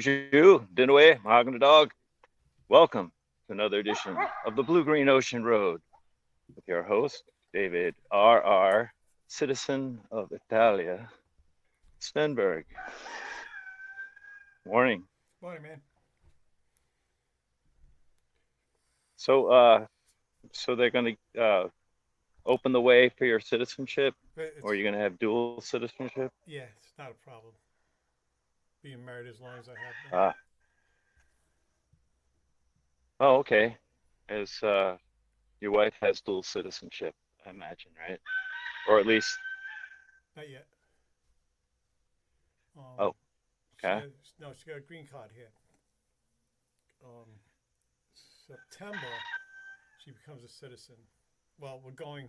Bonjour, Dinaway, Mahogany Dog. Welcome to another edition of the Blue Green Ocean Road with your host, David R.R., citizen of Italia, Stenberg. Morning. Morning, man. So, uh, so they're going to open the way for your citizenship, But or are it's you going to have dual citizenship? yeah, it's not a problem. Being married as long as I have been. Ah, oh, okay. As your wife has dual citizenship, I imagine, right? Or at least, Not yet. Um, oh, she okay. got no, she got a green card here. Um, September, she becomes a citizen. Well, we're going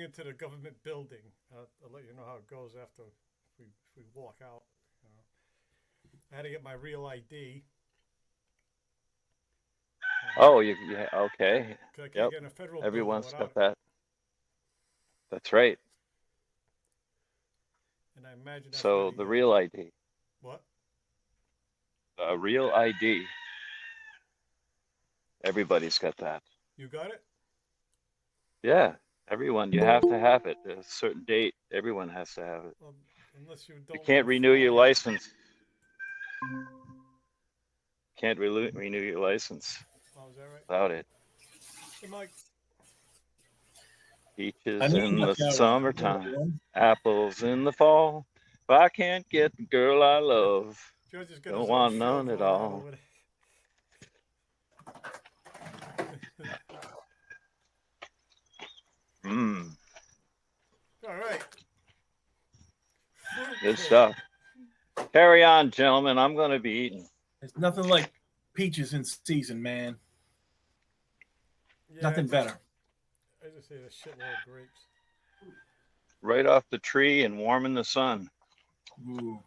into the government building. I'll let you know how it goes after if we walk out. You know. I had to get my real ID. Um, Oh, okay. 'Cause I can't Yep. get in a federal building Everyone's without got it. that. That's right. And I imagine that's where So the the real ID, what? the real ID, everybody's got that. You got it? Yeah, everyone. You have to have it. At a certain date, everyone has to have it. Unless you You don't live can't in renew your Florida. license. Can't renew your license Oh, is that right? without it. Hey, Mike. I Peaches knew in you the left out right. summertime, apples in the fall. If I can't get the girl I love, George has got don't his own want show none at going on all. over there. Mmm, All right. good Fruitcake. stuff. Carry on, gentlemen. I'm going to be eating. There's nothing like peaches in season, man. Yeah, Nothing better. I just ate a shitload of grapes. Right off the tree and warm in the sun. Ooh.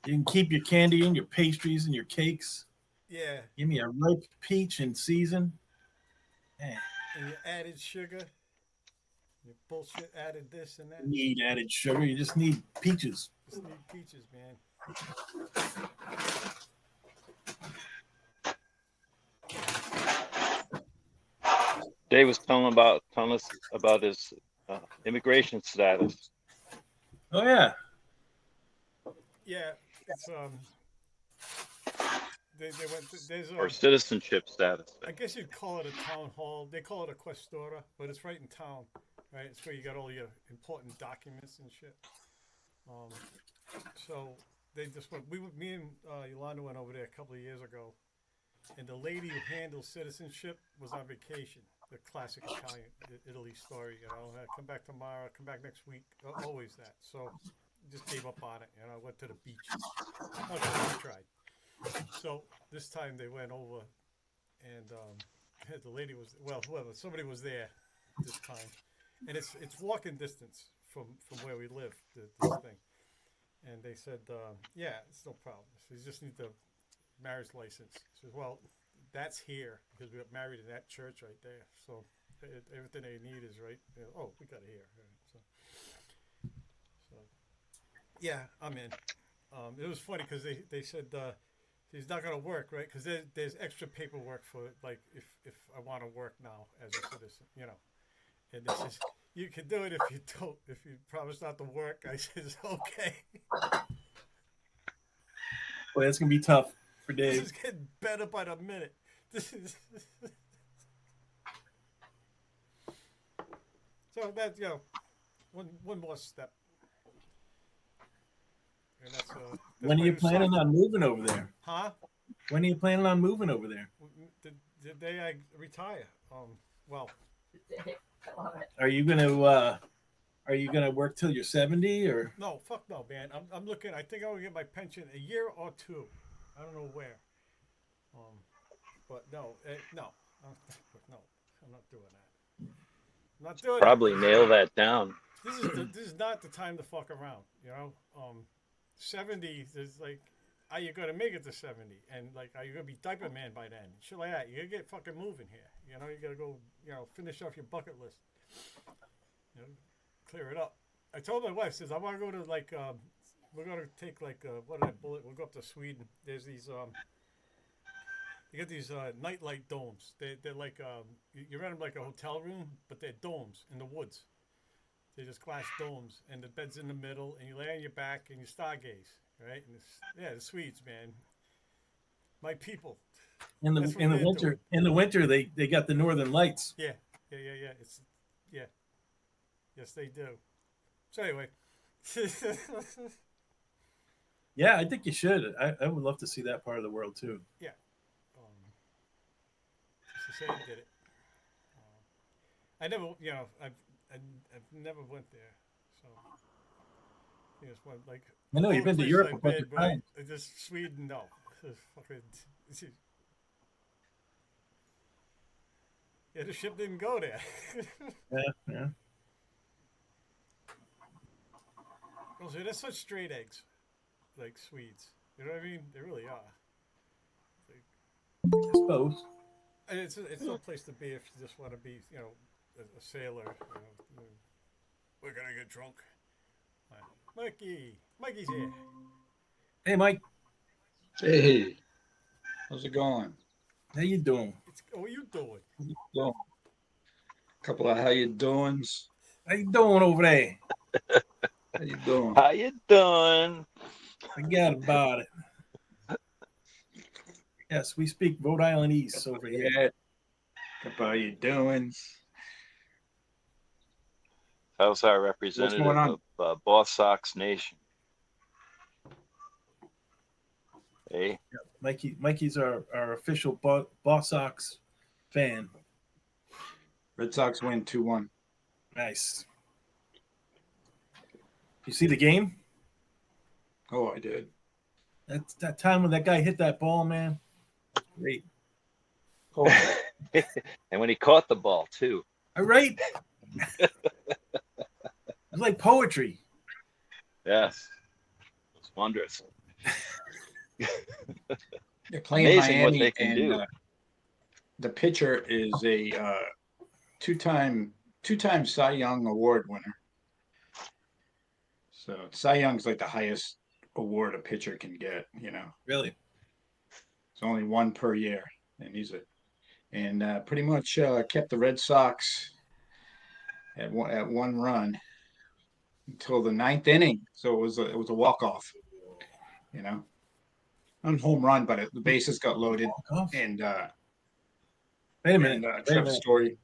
You can keep your candy and your pastries and your cakes. Yeah, Give me a ripe peach in season. Man, and you added sugar. You bullshit added this and that. you need added sugar. You just need peaches. Just need peaches, man. Dave was telling us about his immigration status Oh yeah. Yeah, it's they went there's or a citizenship status. I guess you'd call it a town hall. They call it a questora, but it's right in town, right? It's where you got all your important documents and shit. Um, so they just went. Me and Yolanda went over there a couple of years ago, and the lady who handles citizenship was on vacation. The classic Italian Italy story, you know. Come back tomorrow. Come back next week. Always that. So just gave up on it. You know, I went to the beach. Okay, I tried. So this time they went over, and the lady was whoever somebody was there this time, and it's walking distance from where we live. This thing, and they said, yeah, it's no problem. So you just need the marriage license. She says, well, that's here because we got married in that church right there. So everything they need is right. You know, oh, we got it here. Right, so yeah, I'm in. It was funny because they said he's not going to work, right? Because there's extra paperwork for like if I want to work now as a citizen, you know. And this is you can do it if you don't if you promise not to work. I says okay. Boy, that's gonna be tough for This Dave. is getting better by the minute. This is so that one more step, and that's When are my you new planning soccer. on moving over there? Huh? When are you planning on moving over there? The day I retire. Well, Are you gonna work till you're 70 or no, fuck no, man. I'm looking. I think I will get my pension a year or two. I don't know where. Um, but no, no, I'm, no, I'm not doing that. I'm not doing it Probably because nail that down. this is not the time to fuck around. You know, 70 is like, are you gonna make it to 70? And like, are you gonna be diaper man by then? Shit like that. You gotta get fucking moving here. You know, you gotta go. You know, finish off your bucket list. You know, clear it up. I told my wife, says I want to go to like we're gonna take like what did I bullet? We'll go up to Sweden. There's these you get these nightlight domes. They're like you're in like a hotel room, but they're domes in the woods. They're just glass domes, and the bed's in the middle, and you lay on your back and you stargaze, right? And yeah, the Swedes, man, my people. In the That's what in the they're winter, doing. in the winter, they got the northern lights. Yeah, yeah. It's yeah, yes they do. So anyway, Yeah, I think you should. I would love to see that part of the world too. yeah. Just to say I did it. I never, I, I've never went there, so I think it's one like I know all you've the been to places Europe a I've bunch been, of right? times. Just Sweden, no. Fucking, yeah, the ship didn't go there. Yeah, yeah. Also, they're such straight eggs, like Swedes. You know what I mean? They really are. Like, I suppose. and it's no place to be if you just want to be, a sailor. We're gonna get drunk. Mikey's here. Hey, Mike, Hey, how's it going? how you doing? What are you doing? Well, couple of how you doings. How you doing over there? How you doing? How you doing? Forget about it. Yes, we speak Rhode Islandese over here. Yeah, couple of how you doings. How's our What's representative going on? of Boss Sox Nation? Hey, Mikey's our official Boss Sox fan. Red Sox win 2-1. Nice. You see the game? Oh, I did. That's that time when that guy hit that ball, man. Great. Oh, and when he caught the ball too. All right. It's like poetry. Yes, it's wondrous. they're playing Amazing what Miami, they can and do. the pitcher is a two-time Cy Young Award winner. So Cy Young's like the highest award a pitcher can get. Really? It's only one per year, and pretty much kept the Red Sox at one run until the ninth inning. So it was a walk off, on home run, but the bases got loaded, Walk-off? and Wait a minute. and Wait a Trevor minute. Story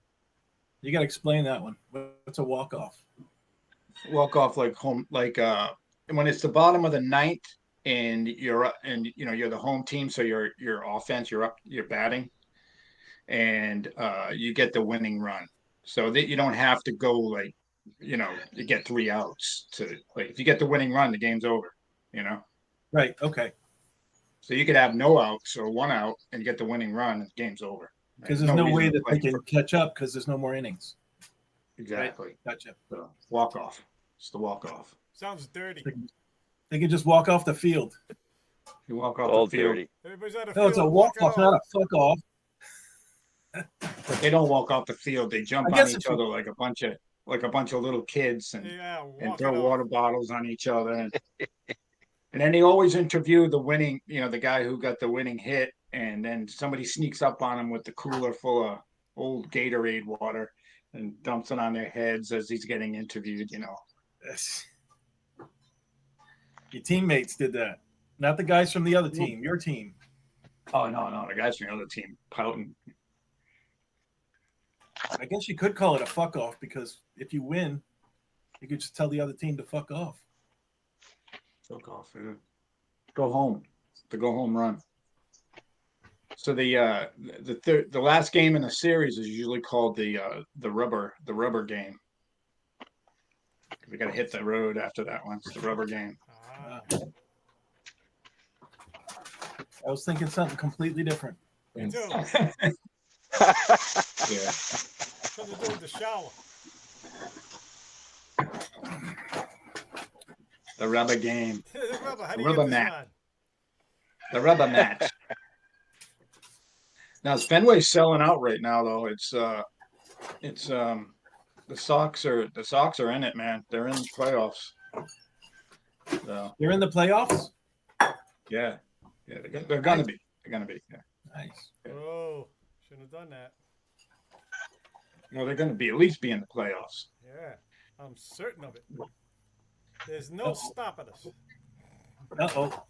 You got to explain that one. What's a walk off? walk off like home when it's the bottom of the ninth and you're up and you're the home team, so your offense, you're batting, and you get the winning run, so that you don't have to go you get 3 outs to, like, if you get the winning run, the game's over. Right. Okay. So you could have no outs or 1 out and get the winning run, and the game's over. Because there's no reason way to that play they can catch up because there's no more innings. exactly. Gotcha. So walk off. It's the walk off. Sounds dirty. They can just walk off the field. You walk off All the field. dirty. Everybody's out of No, it's a field walk walking off, not a fuck off. But they don't walk off the field. They jump I on guess each if you- other like a bunch of little kids, and Yeah, and walking throw off. water bottles on each other. And then they always interview the winning, the guy who got the winning hit, and then somebody sneaks up on him with the cooler full of old Gatorade water and dumps it on their heads as he's getting interviewed. Yes. Your teammates did that, not the guys from the other team. Your team. Oh no, the guys from the other team pouting. I guess you could call it a fuck off because if you win, you could just tell the other team to fuck off. Fuck off. Yeah. Go home. The go home run. So the last game in the series is usually called the rubber game. We got to hit the road after that one. It's the rubber game. Ah, I was thinking something completely different. me too. Yeah. Something to do with the shower. The rubber game. The rubber. How do The you rubber get this mat. on? The rubber match. Now Fenway's selling out right now, though. The Sox are in it, man. They're in the playoffs. So They're in the playoffs. yeah, they're gonna be. They're gonna be. Yeah. Nice. Oh, shouldn't have done that. Well, they're gonna be at least be in the playoffs. Yeah, I'm certain of it. There's no Uh-oh. stopping us. Uh-oh.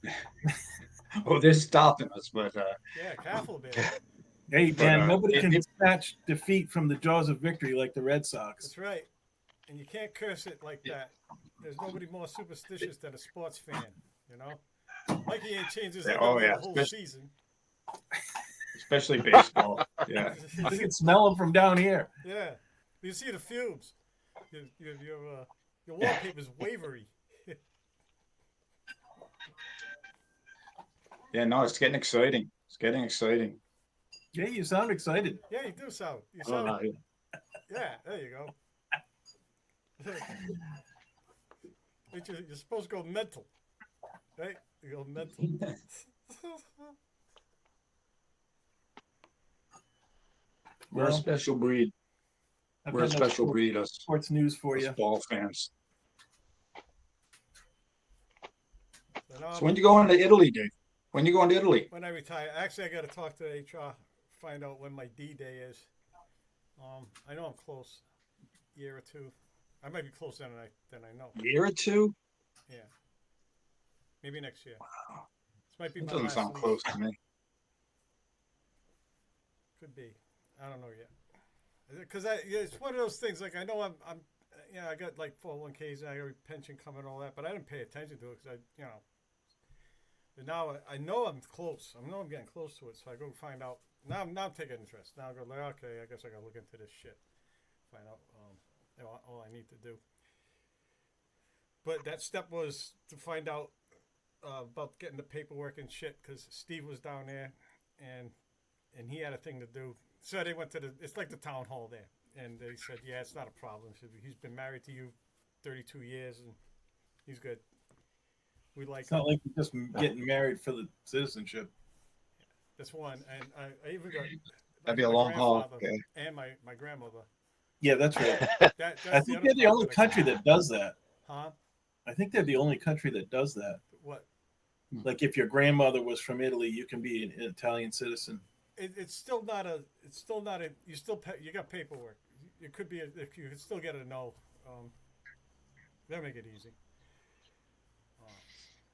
Oh, they're stopping us, but Yeah, careful, baby. Hey, But, man, nobody can it- snatch defeat from the jaws of victory like the Red Sox. That's right. And you can't curse it like that. There's nobody more superstitious than a sports fan, you know? Mikey ain't changed his Yeah, underwear oh, yeah, the whole especially- season. especially baseball. Yeah. You can smell them from down here. Yeah. You see the fumes. Your wallpaper's wavery. Yeah, no, it's getting exciting. It's getting exciting. Yeah, you sound excited. Yeah, you do sound. You Oh, sound. no, yeah. Yeah, there you go. You're supposed to go mental, right? You go mental. We're a Well, special breed. I've We're a got no special breed, us sports news for you. ball fans. But, So when you going to Italy, Dave? When you going to Italy? when I retire, actually, I got to talk to HR, find out when my D day is. I know I'm close, year or two. I might be closer than I know. Year or two? Yeah, maybe next year. Wow. This might be That my doesn't last sound lease. close to me. Could be. I don't know yet. Because it's one of those things. Like I know I'm I got like 401ks and I got a pension coming and all that, but I didn't pay attention to it because But now I know I'm close. I know I'm getting close to it, so I go find out. Now I'm taking interest. Now I go like, okay, I guess I got to look into this shit. Find out all I need to do. But that step was to find out about getting the paperwork and shit because Steve was down there and he had a thing to do. So they went to it's like the town hall there. And they said, yeah, it's not a problem. He's been married to you 32 years and he's good. We like It's not like you're just getting married for the citizenship. this one. And I even got That'd be a my long haul. grandfather Okay. And my grandmother. Yeah, that's right. That's I the think other they're the part only that I- country that does that. Huh? I think they're the only country that does that. What? Like if your grandmother was from Italy, you can be an Italian citizen. It's still not a. You still pay. You got paperwork. It could be. If you could still get a no. They'll make it easy.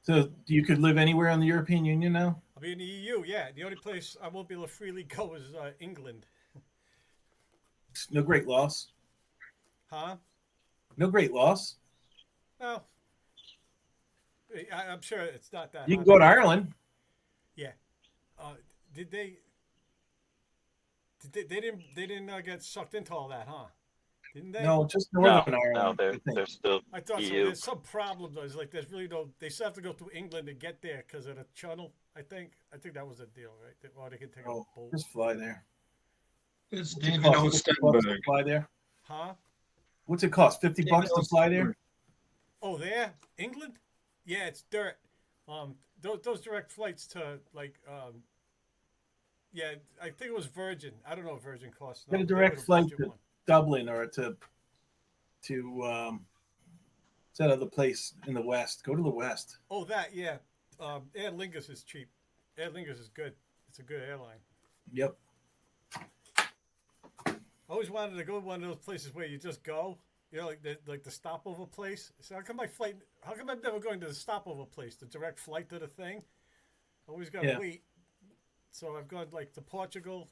So you could live anywhere in the European Union now? I'll be in the EU. Yeah, the only place I won't be able to freely go is England. No great loss. Huh? No great loss. No. I'm sure it's not that. You can hard. go to Ireland. Did they? They didn't get sucked into all that, huh? Didn't they? No, just No, Northern no, Ireland. I they're think. they're still I thought so. EU. There's some problem. Though. It's like there's really no. They still have to go through England to get there because of the channel. I think that was the deal, right? Or they can take a Oh, boat. just fly there. It's What's it David cost? $50 to Ostenberg. fly there. Huh? What's it cost? $50 to fly there? Oh, there, England? Yeah, it's dirt. Those direct flights to like, yeah, I think it was Virgin. I don't know what Virgin costs. Get a they direct were flight Virgin to one. Dublin or to what's that other place in the West? Go to the West. Oh, that yeah. Aer Lingus is cheap. Aer Lingus is good. It's a good airline. Yep. I always wanted to go to one of those places where you just go. You know, like the stopover place. So how come I'm never going to the stopover place, the direct flight to the thing? I always got to Yeah. wait. So I've gone like to Portugal,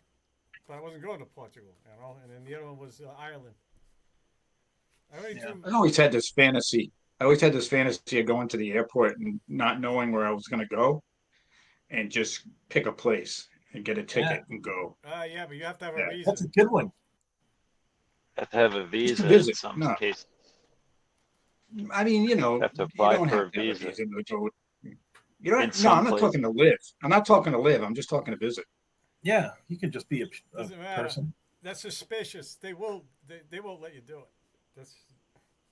but I wasn't going to Portugal, you know. And then the other one was Ireland. I already Yeah. do. I always had this fantasy. I always had this fantasy of going to the airport and not knowing where I was going to go, and just pick a place and get a ticket and go. Yeah, but you have to have Yeah, a reason. That's a good one. Have to have a visa visit, in some no. cases. I mean, Have to you apply don't for have a to have a visa. visa to go. You don't. In No, some I'm not talking to live. I'm not talking to live. I'm just talking to visit. Yeah, you can just be a Doesn't matter. person. That's suspicious. They won't let you do it. That's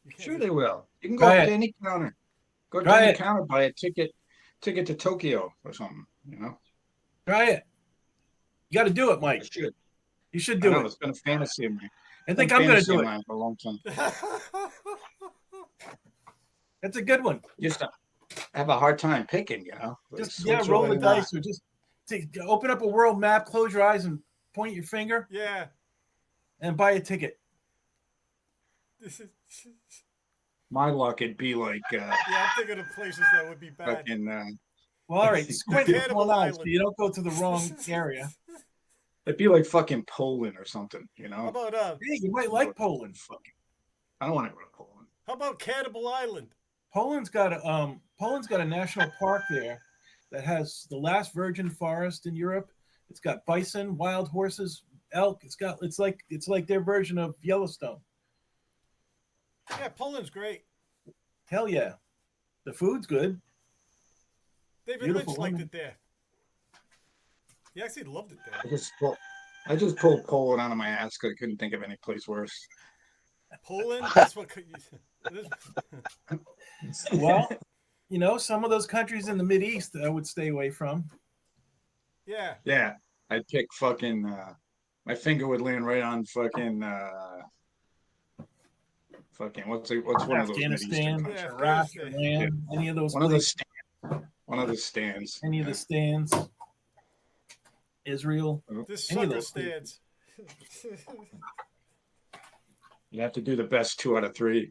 you can't Sure, just- they will. You can go Try up it. to any counter. Go to Try any it. counter, buy a ticket to Tokyo or something. You know. Try it. You got to do it, I Mike. should. You should I do know it. it's been a fantasy of mine. I think Been a I'm going to fantasy do of it. mine for a long time. That's a good one. Just have a hard time picking. Like Just switch roll over the to dice or just open up a world map, close your eyes, and point your finger Yeah. and buy a ticket. This is. my luck. It'd be like Yeah, I'm thinking of places that would be bad. fucking. Well, all right, squint with Cannibal one eye so Island. you don't go to the wrong area. It'd be like fucking Poland or something. How about Hey, you might like Poland. Fucking. I don't want to go to Poland. how about Cannibal Island? Poland's got a national park there that has the last virgin forest in Europe. It's got bison, wild horses, elk. It's like their version of Yellowstone. Yeah, Poland's great. Hell yeah. The food's good. David Beautiful Lynch liked women. it there. He actually loved it I there. just pulled Poland out of my ass because I couldn't think of any place worse. Poland, that's what could you. Well, some of those countries in the Mid East I would stay away from. Yeah. Yeah, I'd pick fucking. My finger would land right on fucking. Fucking what's one of those Afghanistan, Mideastern countries? Yeah, Iraq, Afghanistan. Iran, any of those One of the places, one of the stands. any of the stands, Israel. This Any of sucker those stands. You have to do the best 2 out of 3.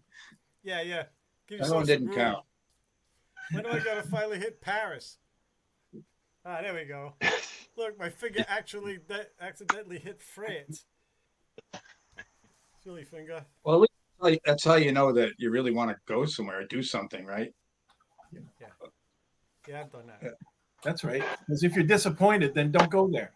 Yeah. Give That yourself one some didn't room. count. When do I gotta finally hit Paris? Ah, there we go. Look, my finger accidentally hit France. Silly finger. Well, at least that's how you know that you really want to go somewhere or do something, right? Yeah, I've done that. That's right. Because if you're disappointed, then don't go there.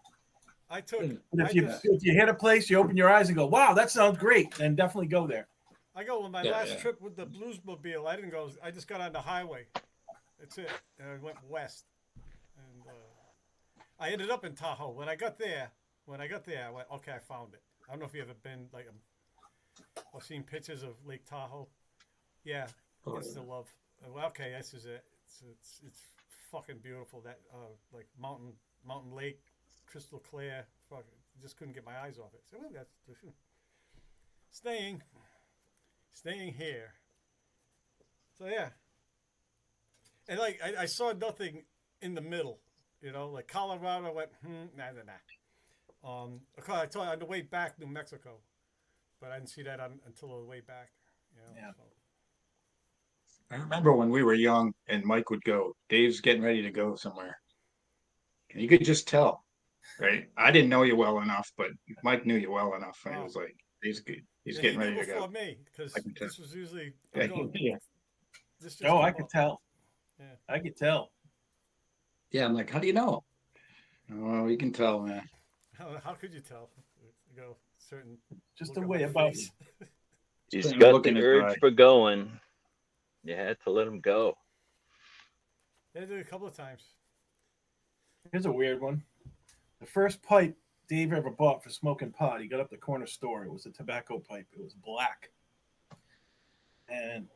I took. But I if you hit a place, you open your eyes and go, "Wow, that sounds great," then definitely go there. I go on my Yeah, last yeah. trip with the Bluesmobile. I didn't go. I just got on the highway. That's it. And I went west, and I ended up in Tahoe. When I got there, I went, okay, I found it. I don't know if you ever been or seen pictures of Lake Tahoe. Yeah, it's the love. Well, okay, this is it. It's fucking beautiful. That like mountain lake, crystal clear. Fuck, just couldn't get my eyes off it. So well, that's staying here. So yeah, and like I saw nothing in the middle. Like Colorado, I went nah. Okay, I told you on the way back, New Mexico, but I didn't see that until the way back. Yeah. So. I remember when we were young and Mike would go, Dave's getting ready to go somewhere. And you could just tell, right? I didn't know you well enough, but Mike knew you well enough. And he was like, he's good. He's getting ready to before go. me, because this was usually Yeah. this just I came could up. tell. Yeah. I could tell. Yeah, I'm like, how do you know? Oh, you can tell, man. How could you tell? Certain Just look a on way my about face. you. He's Putting a got look in the his urge eye. for going. You had to let him go. Yeah, I did it a couple of times. Here's a weird one. The first pipe Dave ever bought for smoking pot, he got up the corner store. It was a tobacco pipe. It was black. And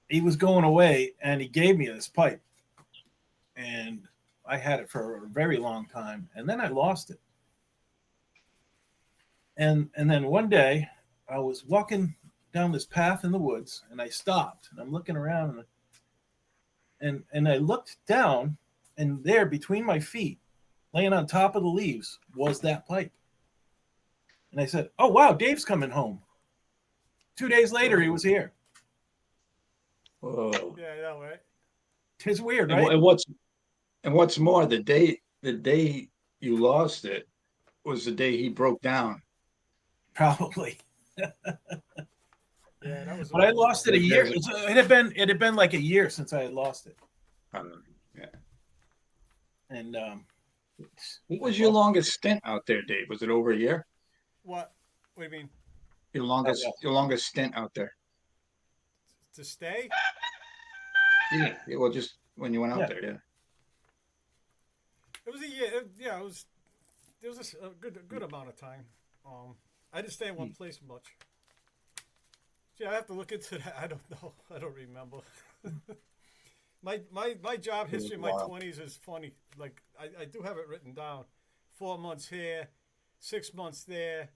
he was going away, and he gave me this pipe. And I had it for a very long time, and then I lost it. And then one day, I was walking down this path in the woods, and I stopped, and I'm looking around, and I looked down, and there between my feet, laying on top of the leaves, was that pipe. And I said, "Oh wow, Dave's coming home." 2 days later, he was here. Whoa. Yeah, I know, right? It's weird, And, right? and what's more, the day you lost it was the day he broke down. Probably. Yeah, that was. But I lost it a year. It had been like a year since I had lost it. Yeah. And What was your longest stint out there, Dave? Was it over a year? What? What do you mean? Your longest stint out there? To stay? Yeah. Well, just when you went out Yeah. there, yeah. It was a year. Yeah, it was. There was a good amount of time. I didn't stay in one place much. Yeah, I have to look into that. I don't know. I don't remember. my job history in my 20s is funny. Like I do have it written down. 4 months here, 6 months there,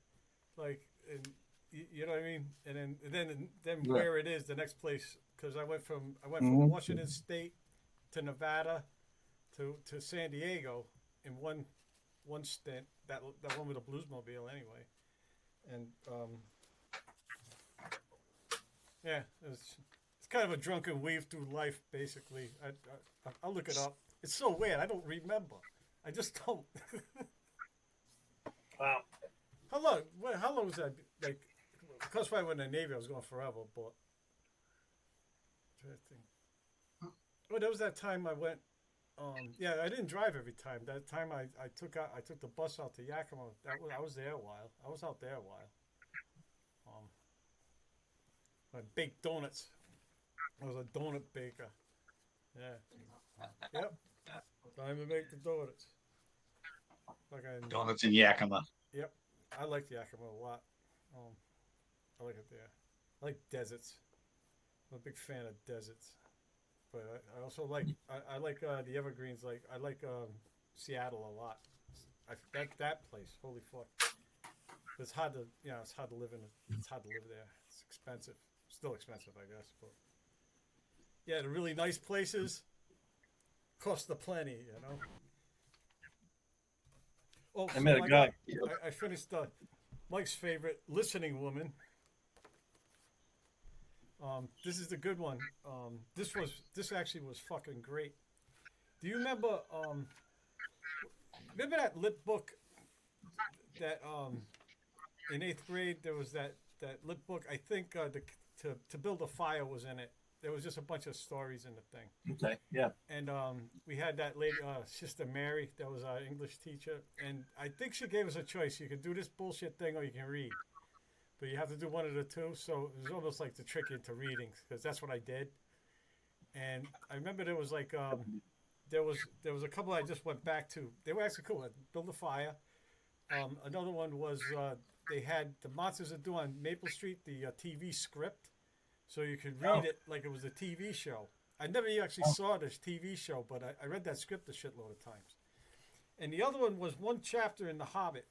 like, and you know what I mean. And then Yeah. where it is, the next place, because I went from Mhm. Washington State to Nevada to San Diego in one stint. That one with a Bluesmobile anyway, and yeah, it's kind of a drunken weave through life basically. I'll look it up. It's so weird. I don't remember. I just don't. Wow. How long was that? Like, because when I went in the Navy, I was going forever. But well, there was that time I went. Yeah, I didn't drive every time. That time I took the bus out to Yakima. I was there a while. I was out there a while. I baked donuts. I was a donut baker. Yeah. Yep. Time to make the donuts. Donuts in Yakima. Yep. I like Yakima a lot. I like it there. I like deserts. I'm a big fan of deserts. But I also like I like the Evergreens. I like Seattle a lot. That place. Holy fuck! It's hard to it's hard to live in. It's hard to live there. It's expensive. Still expensive, I guess. But yeah, the really nice places cost a plenty. Oh, I met a guy. I finished Mike's favorite, Listening Woman. This is the good one. This actually was fucking great. Do you remember that lit book that in 8th grade there was that lit book? I think to build a fire was in it. There was just a bunch of stories in the thing. Okay, yeah. And we had that lady, Sister Mary, that was our English teacher, and I think she gave us a choice. You can do this bullshit thing or you can read. But you have to do one of the two, so it was almost like to trick you into reading, because that's what I did. And I remember there was like there was a couple I just went back to. They were actually cool. Build a fire. Another one was they had the Monsters That Do on Maple Street, the TV script, so you could read it like it was a TV show. I never actually saw this TV show, but I read that script a shitload of times. And the other one was one chapter in The Hobbit.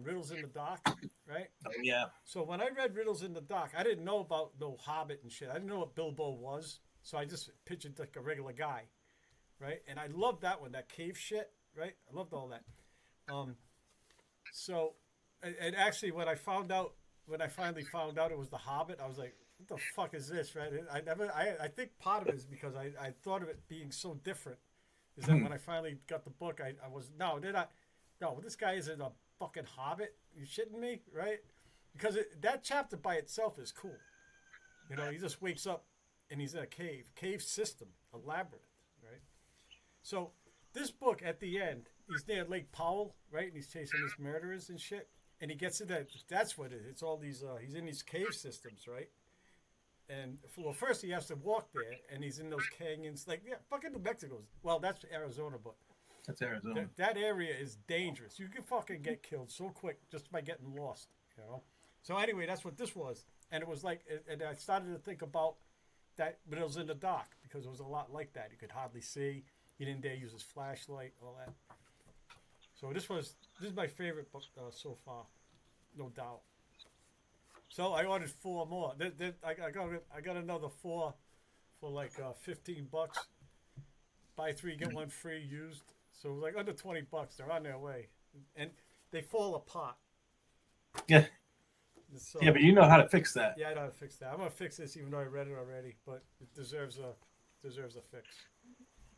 Riddles in the Dark, right? Oh, yeah. So when I read Riddles in the Dark, I didn't know about no Hobbit and shit. I didn't know what Bilbo was, so I just pictured like a regular guy, right? And I loved that one, that cave shit, right? I loved all that. So, and actually, when I finally found out it was the Hobbit, I was like, "What the fuck is this?" Right? I think part of it is because I thought of it being so different. Is that when I finally got the book, I was no, this guy isn't a fucking Hobbit. You shitting me, right? Because that chapter by itself is cool. He just wakes up and he's in a cave system, a labyrinth, right? So this book at the end, he's near Lake Powell, right? And he's chasing these murderers and shit. And he gets to that. That's what it is. It's all these. He's in these cave systems, right? And first he has to walk there, and he's in those canyons, like fucking New Mexico's. Well, that's Arizona, but. That's Arizona. That area is dangerous. You can fucking get killed so quick just by getting lost, So anyway, that's what this was. And it was like, and I started to think about that, but it was in the dark because it was a lot like that. You could hardly see. He didn't dare use his flashlight, all that. So this is my favorite book so far, no doubt. So I ordered 4 more. I got another 4 for like $15. Buy 3 get 1 free used. So like under $20, they're on their way, and they fall apart. Yeah. So, yeah, but you know how to fix that. Yeah, I know how to fix that. I'm gonna fix this, even though I read it already, but it deserves a fix.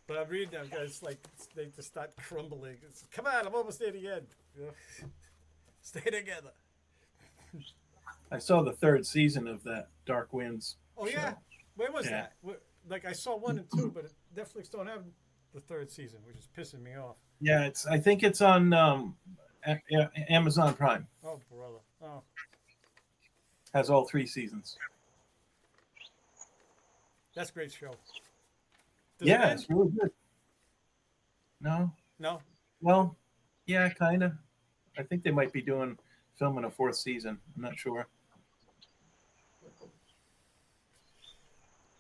But I'm reading them, guys. Like they just start crumbling. Come on, I'm almost near the end. Stay together. I saw the 3rd season of that Dark Winds. Oh yeah, show. where was that? Like I saw 1 and 2, but Netflix don't have the 3rd season, which is pissing me off. Yeah, I think it's on Amazon Prime. Oh brother. Oh. Has all 3 seasons. That's a great show. Yeah, it's really good. No. Well, yeah, kind of. I think they might be filming a 4th season. I'm not sure.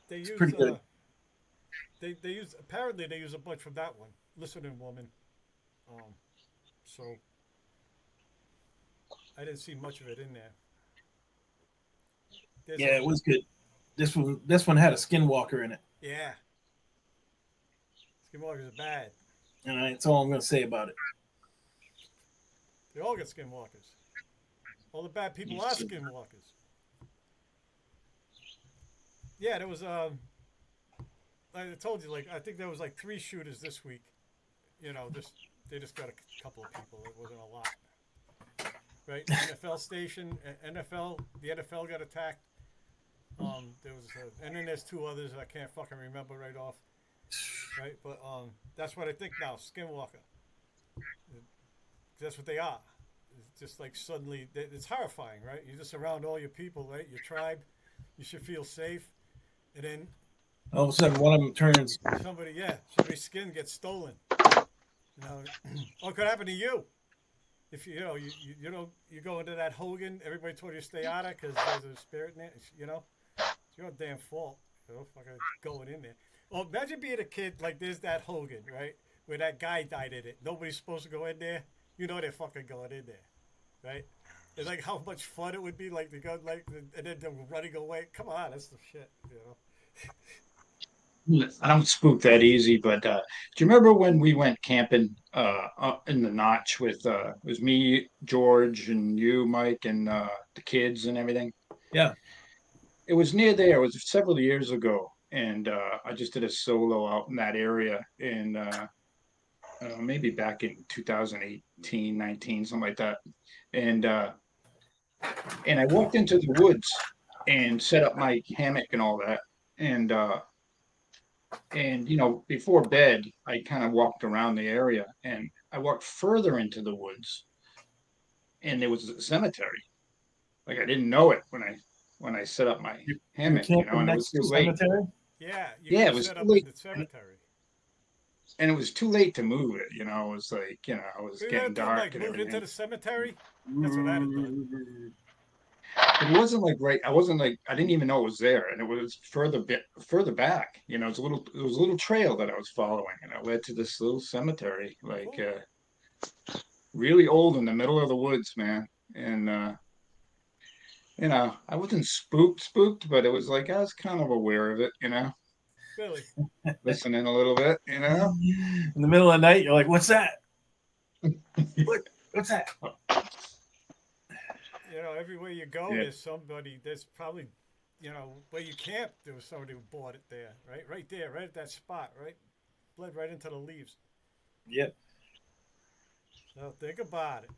It's pretty good. Apparently they use a bunch from that one, Listening Woman. So I didn't see much of it in there. It was good. This one had a skinwalker in it. Yeah. Skinwalkers are bad. And that's all I'm going to say about it. They all get skinwalkers. All the bad people are skinwalkers. Yeah, there was I told you, like, I think there was like 3 shooters this week. Just they just got a couple of people. It wasn't a lot, right? NFL station, the NFL got attacked. There was, and then there's 2 others I can't fucking remember right off, right? But that's what I think now. Skinwalker. That's what they are. It's just like suddenly, it's horrifying, right? You're just around all your people, right? Your tribe. You should feel safe, and then All of a sudden, one of them turns. somebody's skin gets stolen. Or it could happen to you. If you go into that Hogan, everybody told you to stay out of because there's a spirit in there. It's your damn fault. Fucking going in there. Well, imagine being a kid like there's that Hogan, right, where that guy died in it. Nobody's supposed to go in there. They're fucking going in there, right? It's like how much fun it would be, like to go and then they're running away. Come on, that's the shit. I don't spook that easy, but do you remember when we went camping up in the Notch with it was me, George, and you, Mike, and the kids and everything? Yeah. It was near there. It was several years ago, and I just did a solo out in that area, and maybe back in 2018, 19, something like that. And I walked into the woods and set up my hammock and all that, and before bed, I kind of walked around the area, and I walked further into the woods, and there was a cemetery. Like I didn't know it when I set up my You were hammock, camping and it was next to a too late. cemetery? Yeah, you Yeah, could it have was set too up in late, the cemetery. and it was too late to move it. It was like it was You getting had done dark like and moved into everything. the cemetery. That's what I'd have done. It wasn't like right. I wasn't like I didn't even know it was there, and it was further back. It was a little trail that I was following, and it led to this little cemetery, like Cool. really old in the middle of the woods, man. And I wasn't spooked, but it was like I was kind of aware of it, Really. listening a little bit. In the middle of the night, you're like, "What's that? What's that?" Everywhere you go, Yeah. there's somebody. There's probably, where you camp, there was somebody who bought it there, right? Right there, right at that spot, right? Bled right into the leaves. Yep. So think about it.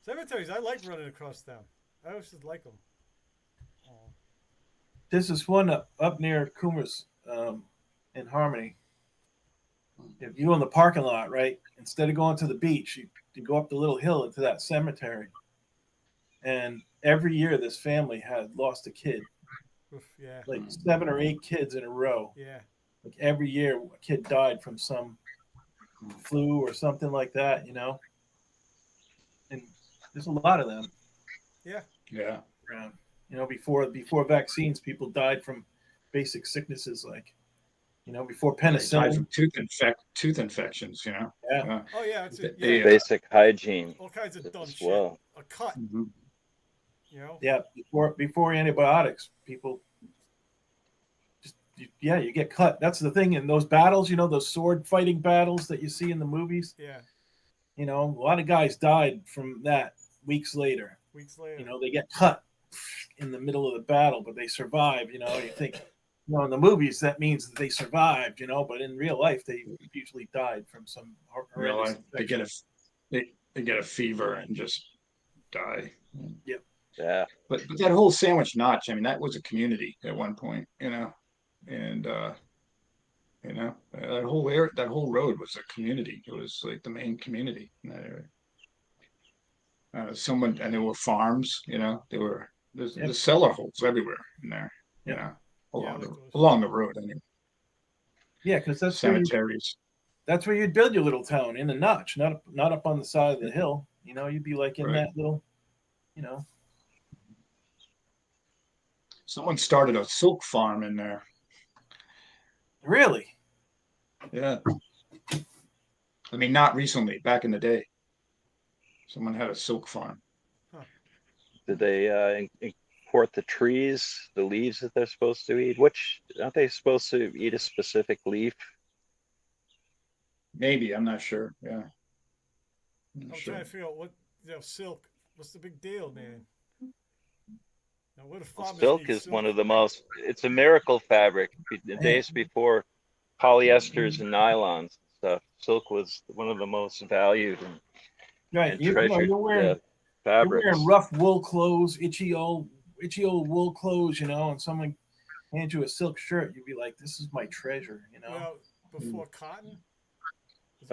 Cemeteries, I like running across them. I always just like them. Oh, This is one up near Coomer's in Harmony. If you go in the parking lot, right, instead of going to the beach, you go up the little hill into that cemetery. And every year, this family had lost a kid, oof, yeah, like 7 or 8 kids in a row. yeah. Like every year, a kid died from some flu or something like that, And there's a lot of them Yeah. Yeah. around. Before vaccines, people died from basic sicknesses like, before Died from penicillin. tooth infections. Yeah. Oh yeah, it's Just yeah. basic hygiene All kinds of dumb as shit. well. A cut, Mhm. you know. Yeah, before antibiotics, people you get cut. That's the thing in those battles, those sword fighting battles that you see in the movies. Yeah. A lot of guys died from that weeks later. Weeks later. They get cut in the middle of the battle, but they survive. You think, in the movies that means that they survived. But in real life, they usually died from some Real horrendous life, they get infection. they get a fever and just die. Yep. Yeah. But that whole Sandwich Notch, I mean, that was a community at one point, and that whole road was a community. It was like the main community in that area. And there were farms, there's Yep. the cellar holes everywhere in there, Yep. Yeah, I along like the those. along the road. Anyway, Yeah, because cemeteries. that's where you'd build your little town in the notch, not up on the side of the hill. You'd be like in Right. that little, you know. Someone started a silk farm in there. Really? Yeah. I mean, not recently, back in the day. Someone had a silk farm. Did they support the trees, the leaves that they're supposed to eat? Which aren't they supposed to eat a specific leaf? Maybe, I'm not sure. Yeah, I'm not I'm sure. trying to figure out what, silk. What's the big deal, man? Now, what do Well, farmers silk need is silk one of the for? most, it's a miracle fabric. The Man, days before polyesters and nylons and stuff, silk was one of the most valued right? and You know, treasured you're wearing fabrics. rough wool clothes, itchy old wool clothes, and someone hands you a silk shirt, you'd be like, "This is my treasure," you know. Well, before cotton, was it?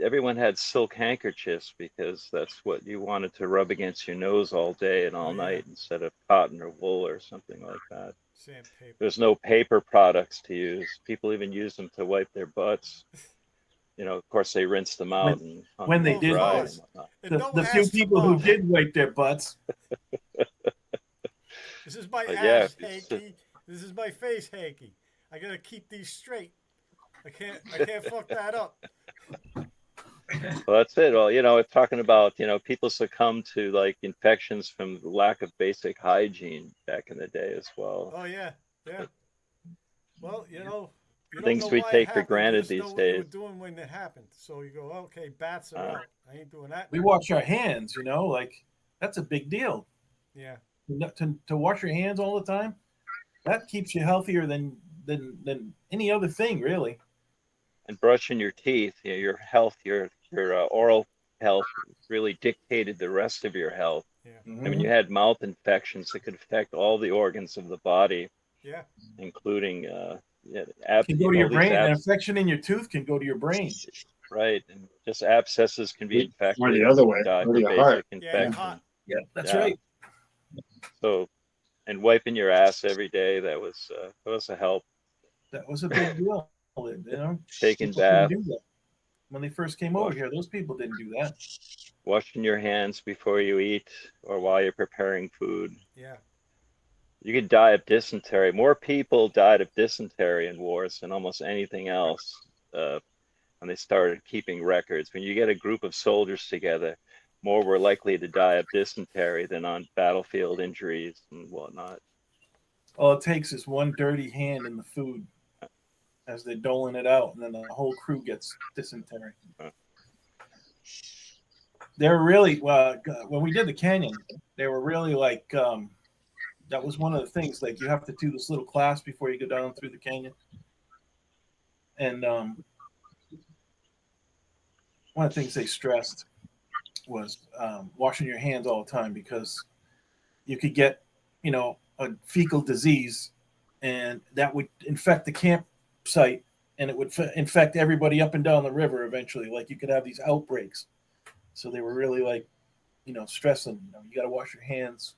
Everyone had silk handkerchiefs because that's what you wanted to rub against your nose all day and Oh all yeah, night instead of cotton or wool or something like that. sandpaper. There's no paper products to use. People even use them to wipe their butts. Of course, they rinse them When out and hung when them they to Well, of did, dry and course, whatnot. and the no the few ass people who tomorrow. did wipe their butts, This is my But yeah, ass, Hanky. This is my face, Hanky. I gotta keep these straight. I can't fuck that up. well, that's it. Well, it's talking about, people succumb to like infections from the lack of basic hygiene back in the day as well. Oh yeah, yeah. Well, you don't Things know we why it take for happened. You granted just know these what you were days. doing when it happened. So you go, okay, bats are Uh, out. I ain't doing that we no more. wash our hands. Like that's a big deal. Yeah, To wash your hands all the time, that keeps you healthier than any other thing, really. and brushing your teeth, your health, your oral health really dictated the rest of your health. yeah, I mean, Hmm. you had mouth infections that could affect all the organs of the body, yeah. including yeah, Can go to all your these brain. An abs, infection in your tooth can go to your brain. right? And just abscesses can be Or infected. the You other way, can die or to from your heart. basic Yeah, Yeah. caught. infection. Yeah, that's Yeah. right. So, and wiping your ass every day, that was a help. That was a big deal. Taking People couldn't bath, do that when they first came over wash, here. Those people didn't do that. washing your hands before you eat or while you're preparing food. Yeah. You could die of dysentery. More people died of dysentery in wars than almost anything else. When they started keeping records, when you get a group of soldiers together, more were likely to die of dysentery than on battlefield injuries and whatnot. All it takes is one dirty hand in the food as they're doling it out, and then the whole crew gets dysentery. Uh, They're really well. When we did the canyon, they were really like that was one of the things. Like you have to do this little class before you go down through the canyon, and one of the things they stressed was washing your hands all the time because you could get, a fecal disease, and that would infect the campsite, and it would infect everybody up and down the river eventually. Like you could have these outbreaks. So they were really like, stressing. You got to wash your hands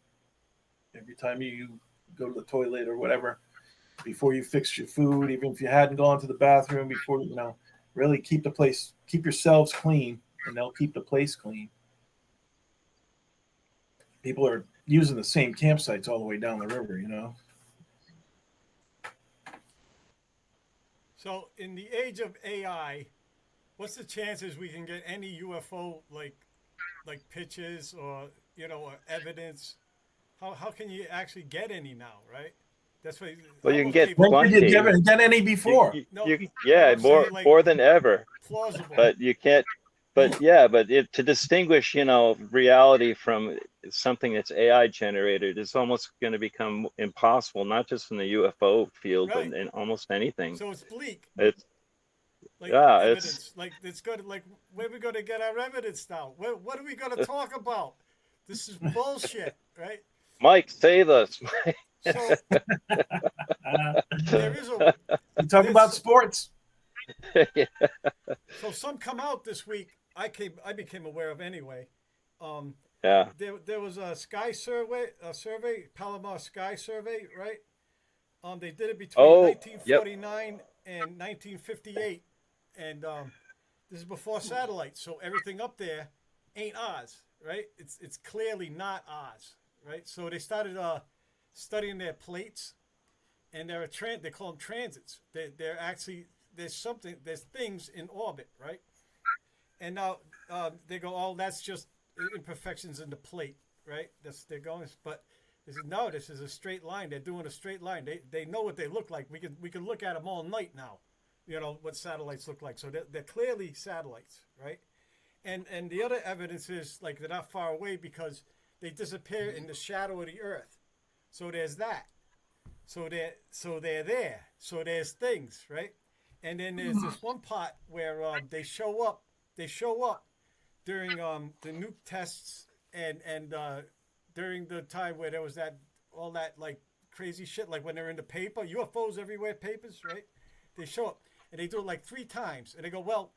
every time you go to the toilet or whatever before you fix your food, even if you hadn't gone to the bathroom before. Really keep yourselves clean, and they'll keep the place clean. People are using the same campsites all the way down the river. So in the age of AI, what's the chances we can get any UFO like pictures or or evidence? How can you actually get any now, right? That's what well, you can almost get gave up When on did it. you plenty. get any You, before? you, No, you but yeah, I'm saying like more than ever. plausible. But you can't. But yeah, to distinguish, reality from something that's AI generated is almost going to become impossible, not just in the UFO field, but Right. in almost anything. So it's bleak. It's Like yeah, it's evidence. Like it's good. Like where we going to get our evidence now? What are we going to talk about? This is bullshit, right? Mike, save us. So Uh, there is a you talk about this. sports. So some come out this week. I became aware of anyway. Um, Yeah. there was a survey, Palomar Sky Survey, right? They did it between Oh, yep. 1949 and 1958, and this is before satellites, so everything up there ain't ours, right? It's clearly not ours, right? So they started studying their plates, and they call them transits. They're actually there's things in orbit, right? And now they go, oh, that's just imperfections in the plate, right? They're going, but They said, no, this is a straight line. They're doing a straight line. They know what they look like. We can look at them all night now. You know what satellites look like. So they're clearly satellites, right? And the other evidence is like they're not far away because they disappear in the shadow of the Earth. So there's that. So they're there. So there's things, right? And then there's this one part where they show up. They show up during the nuke tests and during the time where there was all that like crazy shit, like when they're in the paper, UFOs everywhere, papers, right? They show up and they do it like 3 times, and they go, well,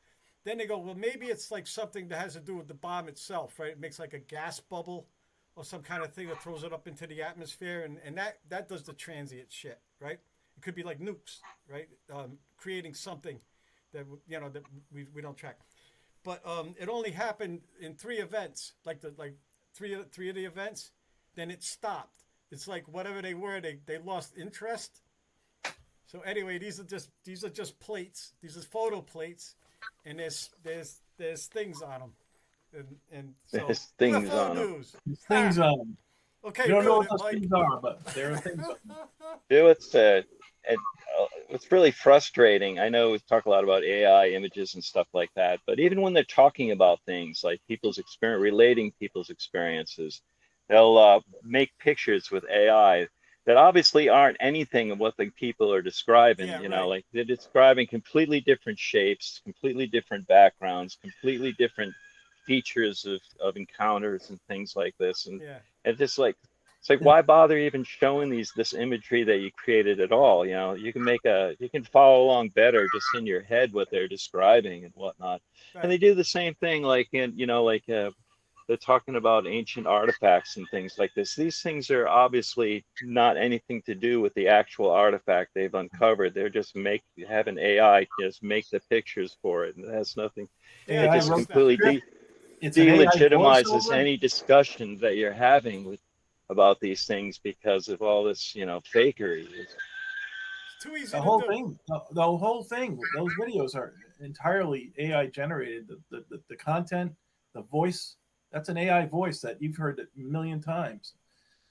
maybe it's like something that has to do with the bomb itself, right? It makes like a gas bubble or some kind of thing that throws it up into the atmosphere, and that does the transient shit, right? It could be like nukes, right? Creating something that that we don't track. But it only happened in 3 events, like three of the events. Then it stopped. It's like whatever they were, they lost interest. So anyway, these are just plates. These are photo plates, and there's things on them, and so There's things UFO on 'em. news. There's things on them. Okay, You don't know what good, those Mike. things are, but there are things on them. It's really frustrating. I know we talk a lot about AI images and stuff like that, but even when they're talking about things like relating people's experiences, they'll make pictures with AI that obviously aren't anything of what the people are describing. Yeah, You know, right. like they're describing completely different shapes, completely different backgrounds, completely different features of encounters and things like this. And Yeah, it's just like it's like why bother even showing this imagery that you created at all? You know, you can follow along better just in your head what they're describing and whatnot. And right. they do the same thing like in they're talking about ancient artifacts and things like this. These things are obviously not anything to do with the actual artifact they've uncovered. They're just have an AI just make the pictures for it, and it has nothing. Yeah, It AI I just wrote noticed the that. completely script. It's an AI delegitimizes voiceover. any discussion that you're having about these things because of all this, fakery. It's too easy The to whole do. thing, the whole thing. Those videos are entirely AI generated. The content, the voice. That's an AI voice that you've heard a million times.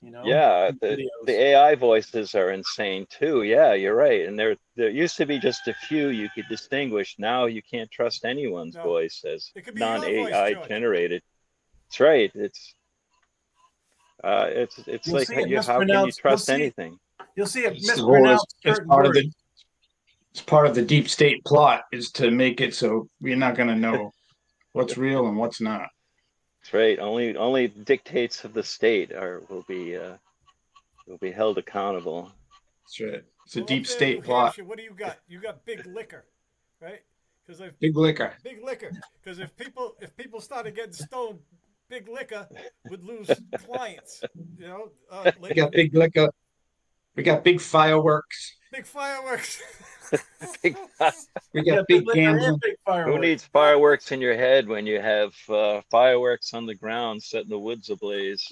Yeah, the Videos. AI voices are insane too. Yeah, you're right. And there used to be just a few you could distinguish. Now you can't trust anyone's No, voice as it could be your voice, non-AI George. generated. That's right. It's You'll like see it how can you mispronounced. trust anything? You'll see it It's the whole. mispronounce It's certain part of words. the. It's part of the deep state plot is to make it so we're not going to know what's real and what's not. That's right. Only dictates of the state will be held accountable. That's right. It's a Well, up deep there in New state plot. Hampshire, what do you got? You got big liquor, right? Because if Big liquor. big liquor, because if people started getting stoned, big liquor would lose clients. We got big liquor. We got big fireworks. big fireworks. We You got got big big liquor and gambling. big Who fireworks. needs fireworks in your head when you have fireworks on the ground setting the woods ablaze?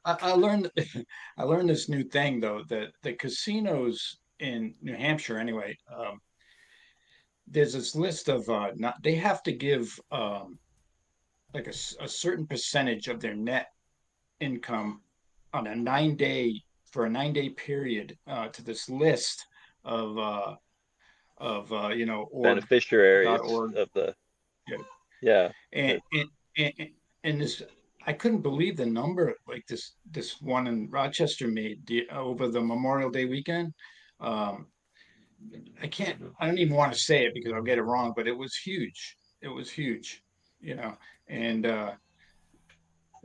I learned I learned this new thing though that the casinos in New Hampshire anyway. There's this list of not they have to give like a certain percentage of their net income on a 9-day for a 9-day period to this list of org dot Beneficiaries org. of the Yeah. yeah. and The, and, and this I couldn't believe the number like this one in Rochester made over the Memorial Day weekend. Um, I don't even want to say it because I'll get it wrong, but it was huge. It was huge, you know. And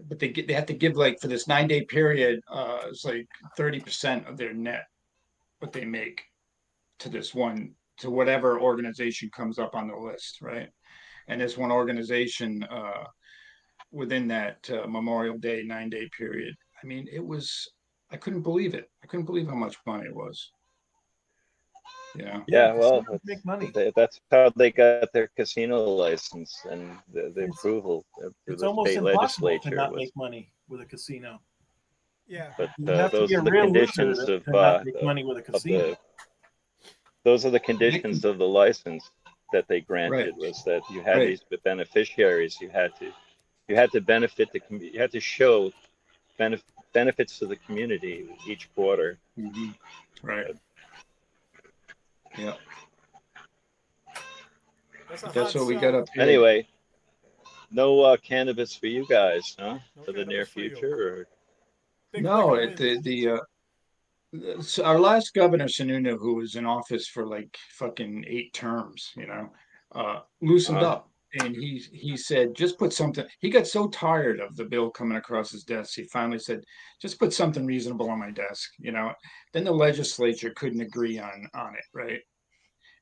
but they have to give like for this 9-day period, it's like 30% of their net what they make to this one to whatever organization comes up on the list, right? And this one organization within that Memorial Day 9-day period. I mean, I couldn't believe it. I couldn't believe how much money it was. Yeah. Yeah, yeah, well, casinos make money. that's how they got their casino license and the It's approval through it's the almost state impossible to legislature not was. make money with a casino. Yeah, But You have to be those a are the real loser conditions to not make money with a of casino. the those are the And I conditions can, of the license that they right, granted was that you had right. these beneficiaries. You had to benefit you had to show benefits to the community each quarter. Mhm. Right. Yeah. That's a That's hard what we got sell. up here. Anyway, no cannabis for you guys, huh? No For the near cannabis for you. future, or Big No, liquor it, wins. our last governor Sununu, who was in office for like fucking 8 terms, loosened uh, up, and he said just put something. He got so tired of the bill coming across his desk, he finally said just put something reasonable on my desk. Then the legislature couldn't agree on it, right?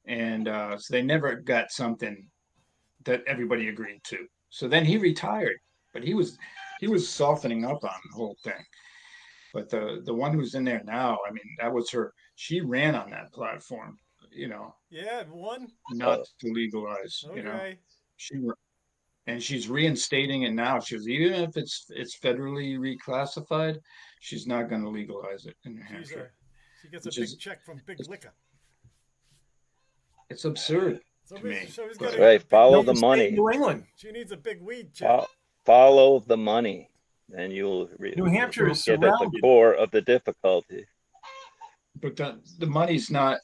And so they never got something that everybody agreed to. So then he retired, but he was softening up on the whole thing. But the one who's in there now, I mean, that was her. She ran on that platform, you know, Yeah, one. not uh, to legalize, Okay. she and she's reinstating it now. She was even if it's federally reclassified, she's not going to legalize it in New She's Hampshire, a she gets a which big is check from Big it's, Liquor. it's absurd to Somebody's me. somebody's got that's to But get a right. big Follow Another the weed. state in money. New England. She needs a big weed check. Follow the money, and you'll New Hampshire is get at the surrounded. core of the difficulty. the money's not,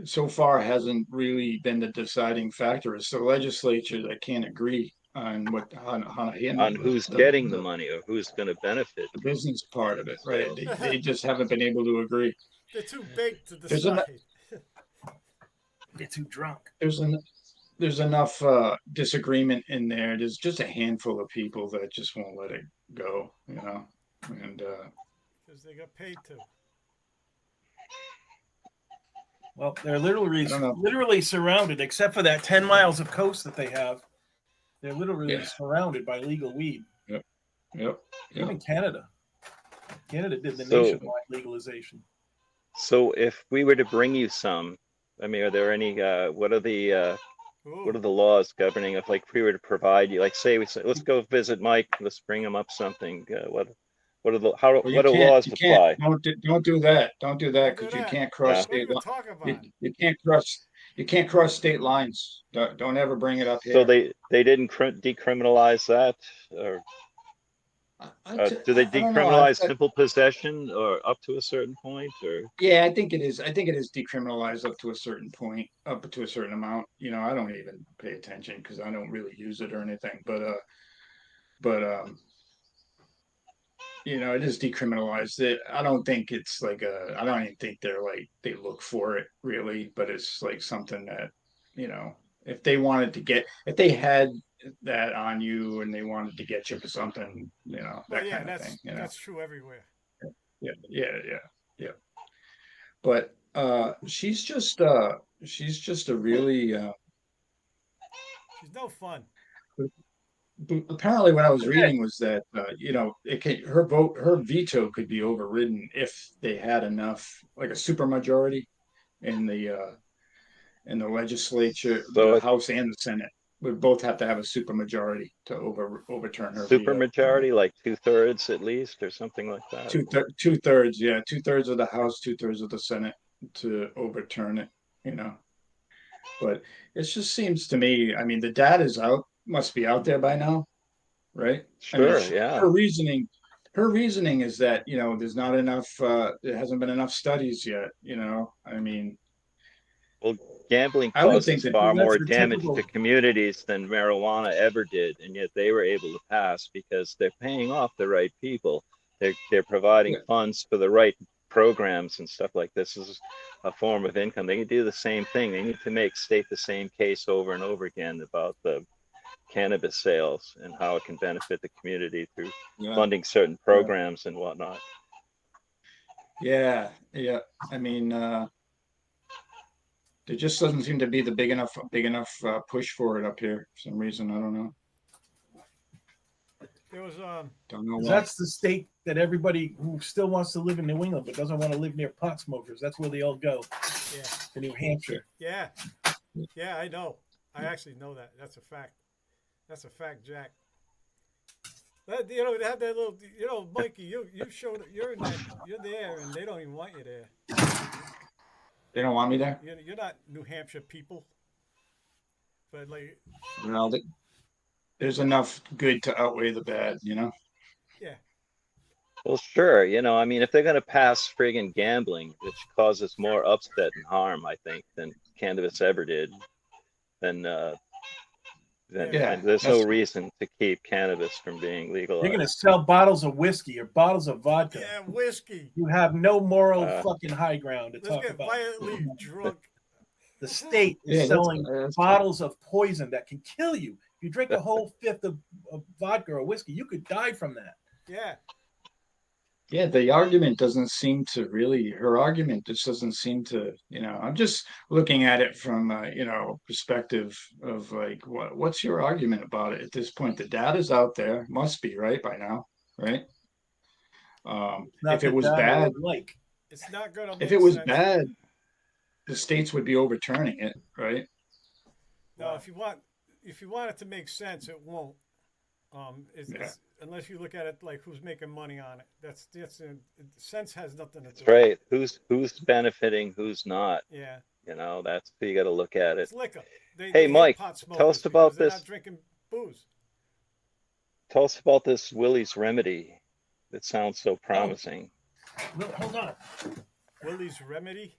so far hasn't really been the deciding factor. It's the legislature that can't agree on how to handle On who's the, getting the the, money or who's going to benefit the business part from of the it, right? sales. They just haven't been able to agree. They're too big to There's an decide. They're too drunk. there's an there's enough disagreement in there. There's just a handful of people that just won't let it go, and Because they got paid to. Well, they're literally I don't know. literally surrounded, except for that 10 miles of coast that they have. They're literally Yeah. surrounded by legal weed. Yep. Yep. Yep. Even Canada. Canada did the So, nationwide legalization. so if we were to bring you some, I mean, are there any? What Ooh. are the laws governing if, like, if we were to provide you, like, say we say, let's go visit Mike, let's bring him up something. What are the Well, what do laws you can't, apply? don't do that. Don't do that Don't do because you that. can't cross Yeah. Don't state even li- talk you, about it. you can't cross state lines. Don't ever bring it up So here. they didn't decriminalize that, or do they I don't know. decriminalize simple possession or up to a certain point, or Yeah, I think it is. I think it is decriminalized up to a certain point, up to a certain amount. I don't even pay attention because I don't really use it or anything. But it is decriminalized. I don't think it's like I don't even think they're like they look for it really, but it's like something that, if they wanted to if they had that on you and they wanted to get you for something, Well, that yeah, kind of thing. that's true everywhere. Yeah, yeah, yeah, yeah. But she's just a really She's no fun. apparently what I was Okay. reading was that her veto could be overridden if they had enough, like a supermajority in the legislature. so The a House and the Senate would both have to have a supermajority to overturn her super veto. majority, like 2/3 at least, or something like that? Two thirds, yeah, 2/3 of the House, 2/3 of the Senate to overturn it. You know, but it just seems to me. I mean, the data's must be out there by now, right? I mean, Sure, yeah. her reasoning is that there's not enough. There hasn't been enough studies yet. I mean, Well, gambling I would think causes that. Well, far that's more the damage to typical. communities than marijuana ever did, and yet they were able to pass because they're paying off the right people. They're providing Yeah, funds for the right programs and stuff like this. This is a form of income. They can do the same thing. They need to state the same case over and over again about the cannabis sales and how it can benefit the community through yeah, funding certain yeah, programs and whatnot. yeah, yeah. I mean, there just doesn't seem to be the big enough push for it up here for some reason. I don't know. There was Don't know 'Cause why. that's the state that everybody who still wants to live in New England but doesn't want to live near pot smokers. That's where they all go, yeah, to New Hampshire. yeah, yeah. I know. I actually know that. That's a fact. That's a fact, Jack. They have that little. Mikey, you showed you're in that. You're there, and they don't even want you there. They don't want me there. You're not New Hampshire people, but like, Well, there's enough good to outweigh the bad. yeah, Well, sure. I mean, if they're going to pass friggin' gambling, which causes more upset and harm, I think, than cannabis ever did, then then, Yeah. Yeah, then there's no that's reason to keep cannabis from being You're gonna legalized. sell bottles of whiskey or bottles of vodka. Yeah, whiskey. You have no moral Uh, fucking high ground to Let's talk get about. violently drunk. The state is yeah, selling that's bottles of poison that can kill you. If you drink a whole fifth of vodka or whiskey, you could die from that. Yeah. yeah. The argument doesn't seem to really. Her argument just doesn't seem to. I'm just looking at it from perspective of like what's your argument about it at this point? The data's out there, must be right by now, right? Not If it the was data bad, we like. It's not gonna if make it was sense. bad, the states would be overturning it, right? No, Wow. if you want it to make sense, it won't. Yeah. It's unless you look at it like who's making money on it. Sense has nothing to do that's with it. right. Who's benefiting, who's not? Yeah. That's how you got to look at it. It's liquor. They Hey, they hate Mike, pot tell smokers us because about they're not this. drinking booze. Tell us about this Willie's remedy. That sounds so Oh, promising. no, hold on. Willie's Remedy.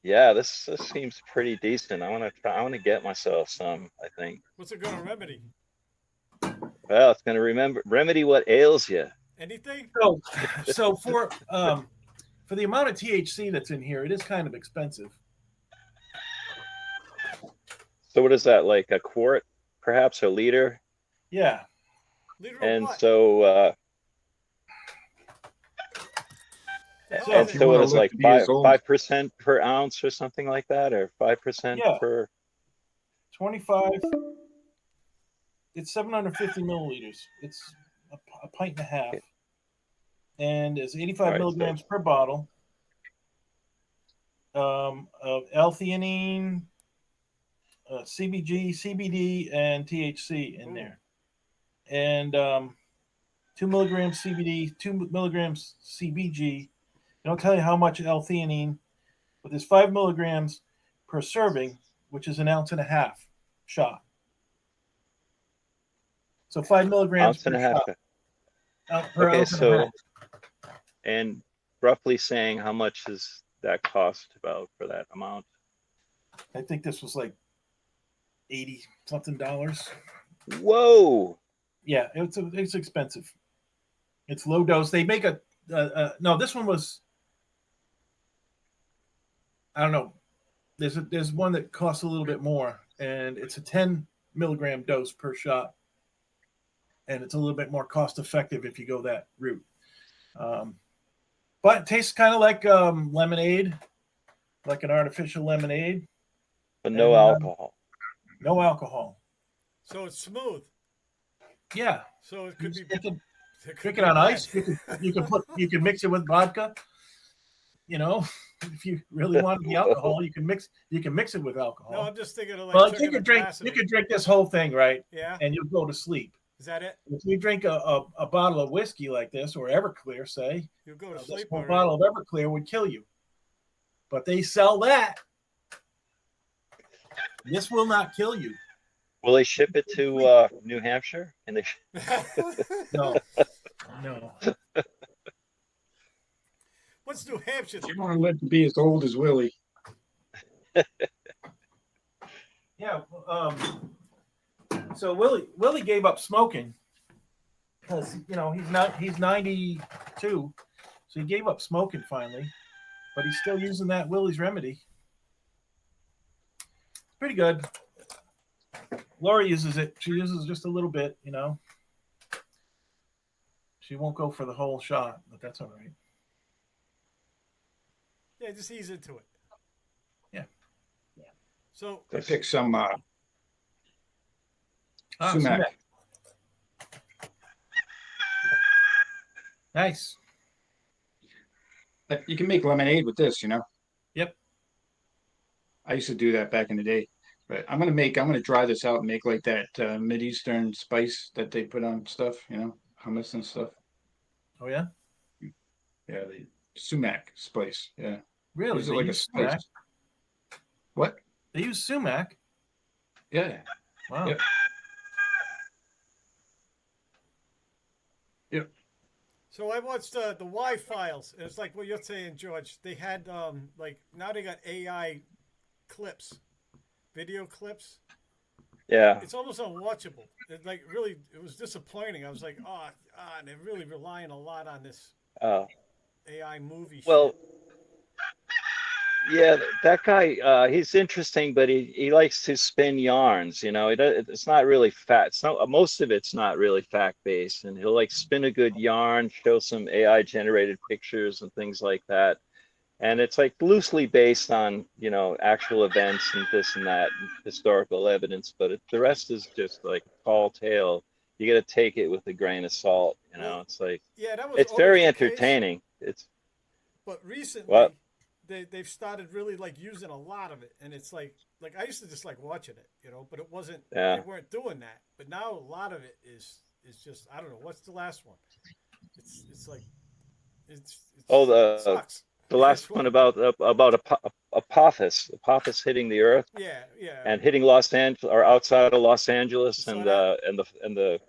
Yeah, this seems pretty decent. I want to try. I want to get myself some, I think. What's it gonna remedy? Well, it's going to remedy what ails you. Anything? So for the amount of THC that's in here, it is kind of expensive. So what is that, like a quart, perhaps a liter? Yeah. Liter of And what? so The hell So is and If you it? so want it to is live like to be as five old, 5% per ounce or something like that, or 5% yeah, per. 25. It's 750 milliliters. It's a pint and a half, and it's All 85 right, so milligrams per bottle of L-theanine, CBG, CBD, and THC in Ooh. there, and 2 milligrams CBD, 2 milligrams CBG. They don't tell you how much L-theanine, but there's 5 milligrams per serving, which is an ounce and a half shot. So 5 milligrams ounce per and a half. shot, per Okay, ounce and a half. so and roughly saying how much does that cost about for that amount? I think this was like 80 something dollars. Whoa! Yeah, it's expensive. It's low dose. They make no. This one was, I don't know. There's one that costs a little bit more, and it's a 10 milligram dose per shot, and it's a little bit more cost effective if you go that route. But it tastes kind of like lemonade, like an artificial lemonade, But no and alcohol. no alcohol. So it's smooth. Yeah, So it could be. you can It could drink be it on bad. ice. You can mix it with vodka. You know, if you really want the alcohol, you can mix it with alcohol. No, I'm just thinking of like Well, drinking a glass of you it. could drink this whole thing, right? Yeah. And you'll go to sleep. Is that it? If you drink a bottle of whiskey like this, or Everclear, say, You'll go to this sleep whole already. bottle of Everclear would kill you. But they sell that. This will not kill you. Will they ship it to New Hampshire? And they No, no. What's New Hampshire? if you want to live to be as old as Willie, Yeah. So Willie gave up smoking because he's 92, so he gave up smoking finally, but he's still using that Willie's remedy. Pretty good. Laura uses it. She uses just a little bit, She won't go for the whole shot, but that's all right. Yeah, just ease into it. Yeah. So I picked some sumac. sumac. Nice. You can make lemonade with this, Yep. I used to do that back in the day. But I'm gonna dry this out and make like that Mideastern spice that they put on stuff, hummus and stuff. Oh yeah. Yeah, the sumac spice. Yeah, Really? use it They like a use spice. sumac. What? They use sumac. Yeah. Wow. Yep. Yep. So I watched the Y Files, and it's like what you're saying, George. They had like now they got AI clips, video clips. Yeah. It's almost unwatchable. It like really, it was disappointing. I was like, and they're really relying a lot on this Uh, AI movie well, shit. yeah, that guy, he's interesting, but he likes to spin yarns, you know. It's not really fact. It's not, most of it's not really fact based, and he'll like spin a good yarn, show some AI generated pictures and things like that. And it's like loosely based on, you know, actual events and this and that, and historical evidence, but the rest is just like tall tale. You got to take it with a grain of salt, you know. Well, It's like yeah, that was it's always very the case, entertaining. It's but what? recently they've started really like using a lot of it, and it's like I used to just like watching it, but it wasn't they Yeah. weren't doing that. But now a lot of it is just I don't know what's the last one. It's like Oh, it sucks. the That's last one what. about Apophis hitting the Earth Yeah, yeah. and hitting Los Angeles or outside of Los You Angeles saw and that?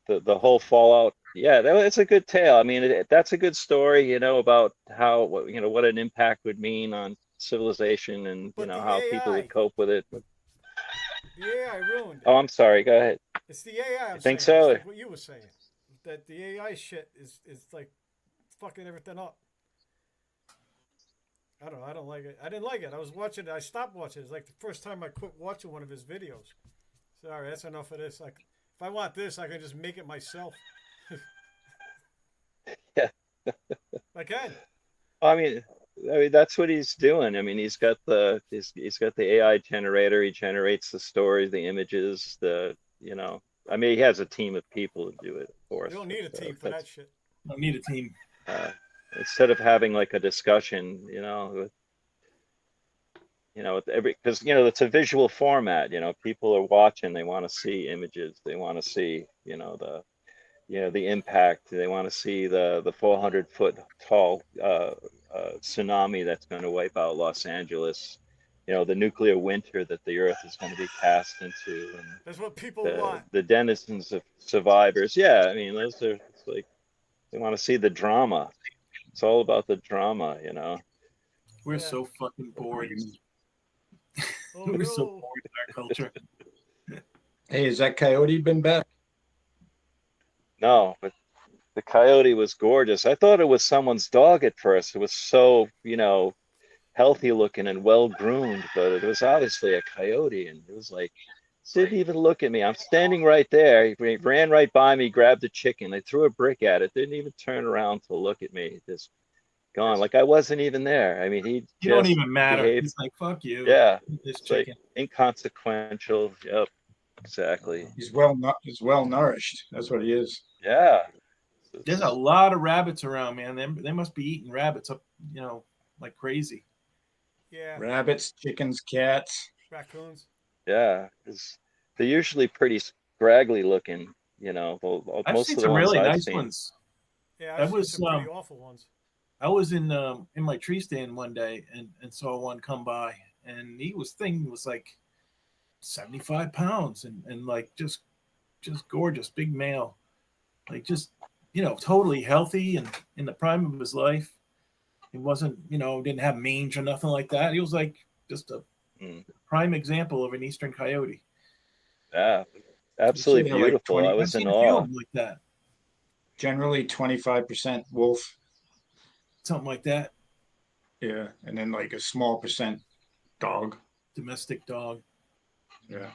the whole fallout. Yeah, it's a good tale. I mean, that's a good story, you know, about how you know what an impact would mean on civilization and you But know how people would AI, cope with it. the AI ruined it. Oh, I'm sorry. Go ahead. It's the AI You I'm think saying. It's so? like what you were saying. That the AI shit is like fucking everything up. I don't know. I don't like it. I didn't like it. I was watching it. I stopped watching it. It's like the first time I quit watching one of his videos. Sorry, that's enough of this. Like, if I want this, I can just make it myself. Yeah. I can. I mean that's what he's doing. I mean, he's got the AI generator. He generates the stories, the images, the you know. I mean, he has a team of people to do it, of You course. don't need a But team for that that's shit. I need a team. uh, instead of having like a discussion, you know, with every because you know it's a visual format. You know, people are watching. They want to see images. They want to see the impact. They want to see the 400-foot tall tsunami that's going to wipe out Los Angeles. You know, the nuclear winter that the Earth is going to be cast into, and That's what people the want. the denizens of survivors. Yeah, I mean, those are it's like they want to see the drama. It's all about the drama, you know. We're Yeah. so fucking bored. Oh We're so no. bored in our culture. Hey, has that coyote been back? No, but the coyote was gorgeous. I thought it was someone's dog at first. It was so, healthy looking and well groomed, but it was obviously a coyote. And it was like, didn't even look at me. I'm standing right there. He ran right by me, grabbed a chicken. I threw a brick at it. Didn't even turn around to look at me. Just gone. Like I wasn't even there. I mean, he You don't just even matter. behaved. He's like, fuck you. Yeah. Eat this It's like chicken. inconsequential. Yep. Exactly. He's well nourished. That's what he is. Yeah. There's a lot of rabbits around, man. They must be eating rabbits up, like crazy. Yeah. Rabbits, chickens, cats. Raccoons. Yeah. 'Cause they're usually pretty scraggly looking, I've most seen of the some ones really I've nice seen. ones. Yeah, I I've seen was some pretty awful ones. I was in my tree stand one day and saw one come by, and thing was like 75 pounds and like just gorgeous, big male, like just totally healthy and in the prime of his life. He wasn't, didn't have mange or nothing like that. He was like just a Mm. prime example of an eastern coyote. Yeah. They say Absolutely they're like beautiful. I 20, I've was in seen a few awe. of them like that, generally 25% wolf. something like that. Yeah. And then like a small percent dog. Domestic dog. Yeah.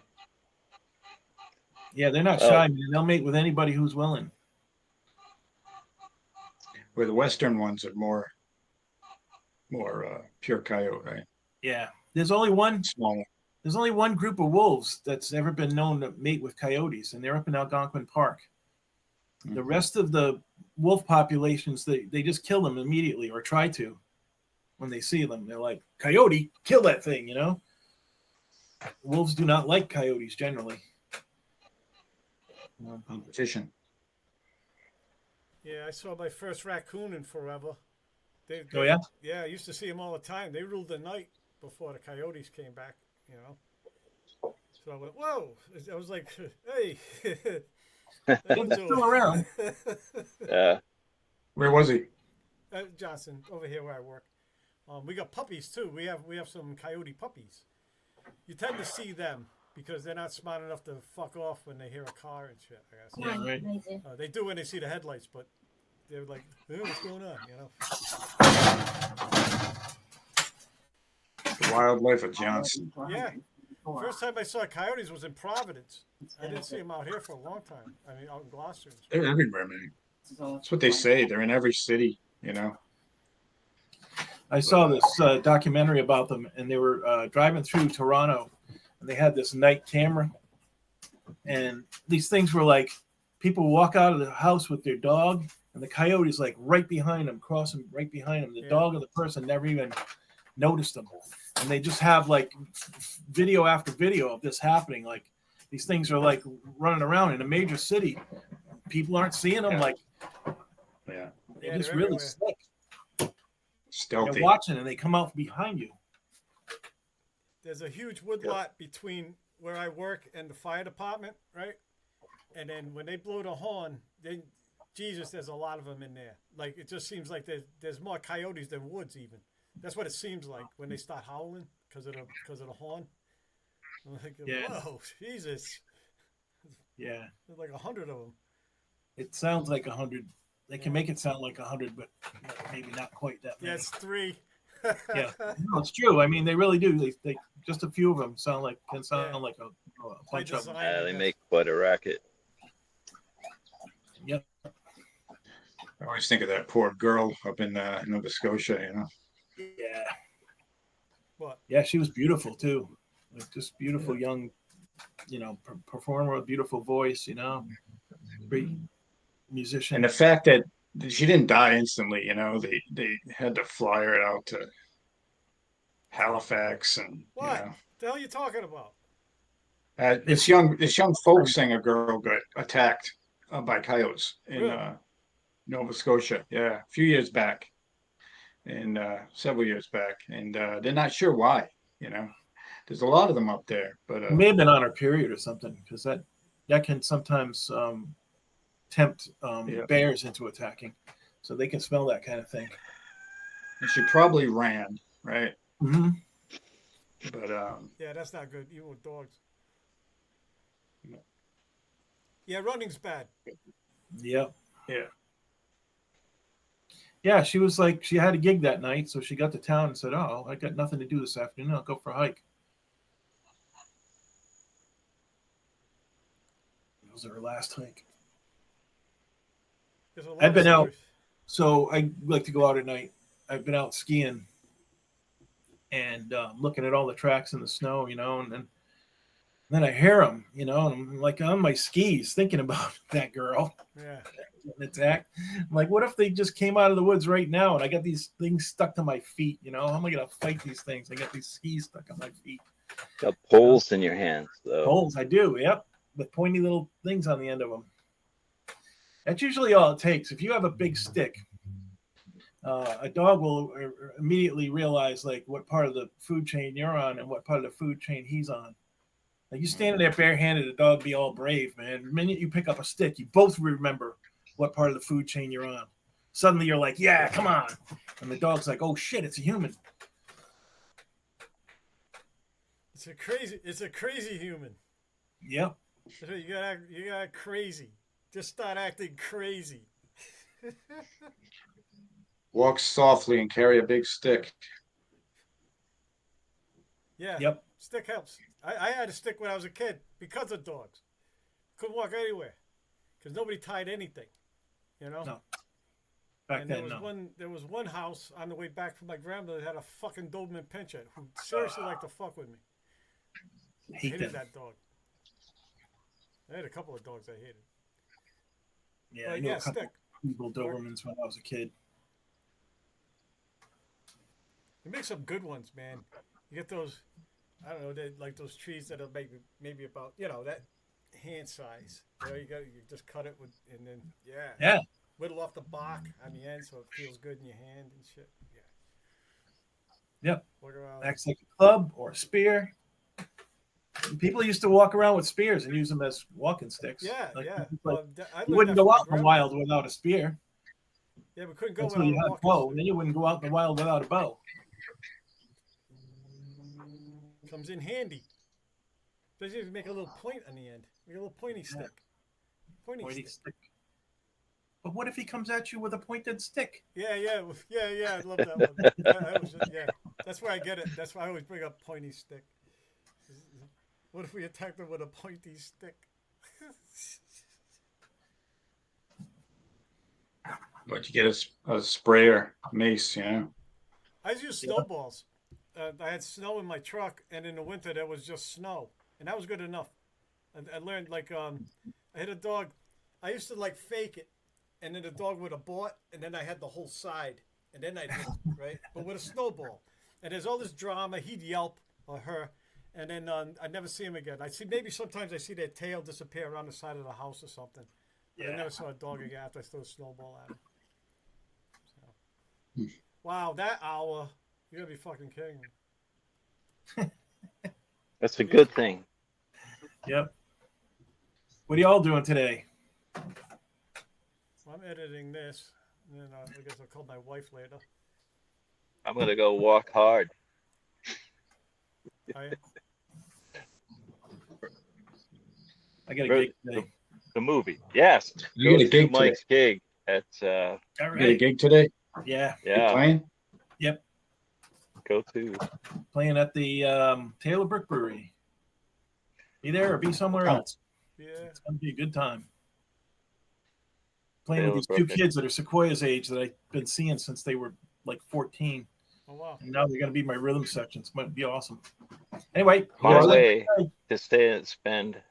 Yeah, they're not Well, shy, man. They'll mate with anybody who's willing. Where the western ones are more pure coyote, right? Yeah, Smaller. there's only one group of wolves that's ever been known to mate with coyotes, and they're up in Algonquin Park. The Mhm. rest of the wolf populations, they just kill them immediately or try to when they see them. They're like, coyote, kill that thing, Wolves do not like coyotes generally. Competition. Yeah, I saw my first raccoon in forever. Oh yeah, Yeah, I used to see them all the time. They ruled the night before the coyotes came back. So I went, whoa! I was like, hey, That'll He's do still it. around. Yeah. Where was he? Johnson, over here where I work. We got puppies too. We have some coyote puppies. You tend to see them because they're not smart enough to fuck off when they hear a car and shit. I guess. Yeah, right. They do when they see the headlights, but they're like, hey, what's going on? You know. The wildlife of Johnson. Yeah. First time I saw coyotes was in Providence. I didn't see them out here for a long time. I mean, out in Gloucester. They're everywhere, man. That's what they say. They're in every city, you know. I saw this documentary about them, and they were driving through Toronto, and they had this night camera, and these things were like people walk out of the house with their dog, and the coyote's like right behind them, crossing right behind them. The dog of the person never even noticed them, and they just have like video after video of this happening. Like these things are like running around in a major city. People aren't seeing them. Like they're just really slick. Stealthy. They're watching and they come out behind you. There's a huge woodlot between where I work and the fire department, right? And then when they blow the horn, then Jesus, there's a lot of them in there. Like it just seems like there's more coyotes than woods even. That's what it seems like when they start howling because of the horn. I'm like, whoa, Jesus. Yeah. There's like 100 of them. It sounds like 100. They can make it sound like 100, but maybe not quite that many. Yeah, it's 3. Yeah, no, it's true. I mean, they really do. They just a few of them sound like like a bunch of them. Yeah, they make quite a racket. Yep. I always think of that poor girl up in Nova Scotia, you know. Yeah. What? Yeah, she was beautiful too. Like just beautiful young, performer with beautiful voice. Great musician. And the fact that she didn't die instantly, they had to fly her out to Halifax, and what the hell are you talking about? This young folk singer girl got attacked by coyotes in Nova Scotia. Yeah, a few years back, and several years back, and they're not sure why. There's a lot of them up there, but it may have been on her period or something, because that can sometimes tempt bears into attacking, so they can smell that kind of thing. And she probably ran, right? Mm-hmm. But yeah, that's not good, even with dogs. Yeah, running's bad. Yep. Yeah, she was like, she had a gig that night, so she got to town and said, "Oh, I got nothing to do this afternoon. I'll go for a hike." It was her last hike. I've been out, so I like to go out at night. I've been out skiing and looking at all the tracks in the snow, and then I hear them, and I'm like on my skis thinking about that girl. Yeah. Getting attacked. I'm like, what if they just came out of the woods right now and I got these things stuck to my feet? How am I going to fight these things? I got these skis stuck on my feet. Got poles in your hands, though. Poles, I do. Yep, with pointy little things on the end of them. That's usually all it takes. If you have a big stick, a dog will immediately realize like what part of the food chain you're on and what part of the food chain he's on. Like you standing there barehanded, a dog be all brave, man. The minute you pick up a stick, you both remember what part of the food chain you're on. Suddenly you're like, yeah, come on. And the dog's like, oh shit, it's a human. It's a crazy human. Yep. You gotta act crazy. Just start acting crazy. walk softly and carry a big stick. Yeah. Yep. Stick helps. I had a stick when I was a kid because of dogs. Couldn't walk anywhere because nobody tied anything. No. Back then, no. There was one house on the way back from my grandmother that had a fucking Doberman Pinscher who seriously liked to fuck with me. I hated that dog. I had a couple of dogs I hated. Yeah, I knew a couple people Dobermans when I was a kid. You make some good ones, man. You get those, I don't know, they like those trees that are maybe about, that hand size. You just cut it with, and then whittle off the bark on the end so it feels good in your hand and shit. Yeah. Yep. Acts like a club or a spear. People used to walk around with spears and use them as walking sticks. Yeah, Like, yeah. like, Well, I you learned wouldn't that go from out my in the grandma. wild without a spear. Yeah, we couldn't go Until without you a had a walking bow. stick. Then you wouldn't go out in the wild without a bow. Comes in handy. Especially if you make a little point on the end. Make a little pointy stick. Pointy Pointy stick. stick. But what if he comes at you with a pointed stick? Yeah. I love that one. Yeah, that's where I get it. That's why I always bring up pointy stick. What if we attacked them with a pointy stick? But you get a sprayer mace, you know. I just use snowballs. I had snow in my truck, and in the winter there was just snow, and that was good enough. I learned like I had a dog. I used to like fake it, and then the dog would abort, and then I had the whole side, and then I'd hit him, right? But with a snowball, and there's all this drama. He'd yelp or her, and then I'd never see him again. I see maybe sometimes I see their tail disappear around the side of the house or something. But I never saw a dog again after I threw a snowball at him. So. Wow, that hour. You gotta be fucking kidding me. That's a good thing. Yep. What are y'all doing today? Well, I'm editing this, and then I guess I'll call my wife later. I'm gonna go walk hard. I, I got a gig today. The movie. Yes. You Go get a to gig today. Mike's gig at All You get a right. gig today? Yeah. You yeah. playing? Yep. Go to. Playing at the Taylor Brick Brewery. Be there or be somewhere Oh. else. yeah. It's gonna be a good time. Playing Taylor with these two Brick. kids that are Sequoia's age that I've been seeing since they were like 14. Oh wow. And now they're gonna be my rhythm sections. Might be awesome. Anyway, My are they? way to stay and spend